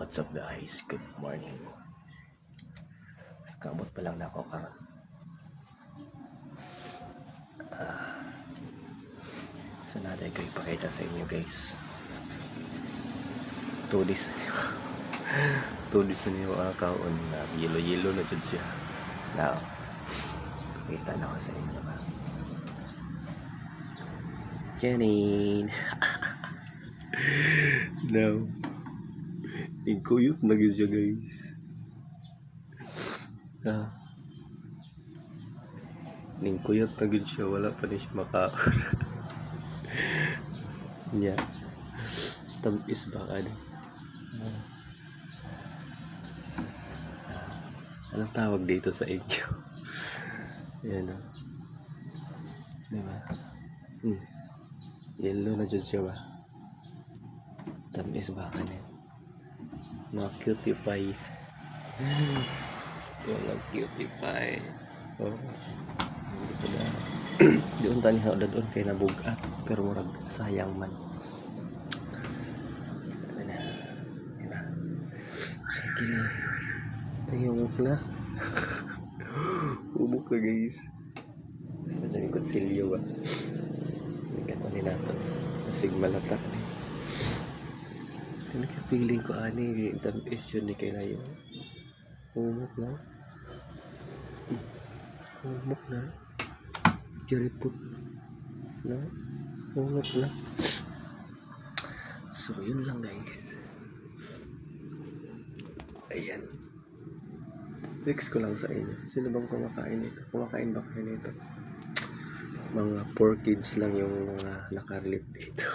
What's up guys? Good morning. Kamot pa lang na ako karon. So naday ko ipakita sa inyo guys. Tudis niyo ang kaon na yelo na jud siya. Now, pakita na ko sa inyo ba. Janine. Now, tingkuyot na gyud siya guys. Ningkuyot na gyud siya, wala pa ni siya makaon. Nya. Tamis ba ka din? Anong tawag dito sa inyo? Yan o. Diba? Yellow na dyan siya ba? Tamis ba ka din? Mga cutie pie. Walang cutie pie. Oh. Dito na. Doon tani ha, doon kay nabugat. Pero murag sayang man. Sige na. Ayumok na. Umok na guys. Sa dami konsilyo ba? Hindi ka ni nato. Masig malatak ni. Feeling ko ani tamis yun ni kay layo. Umok na. Umok na. Jaripot na. Umok na. So yun lang guys. Ayan. Fix ko lang sa inyo. Sino bang kumakain nito? Kumakain ba kayo nito? Mga 4 kids lang yung mga nakarelate dito.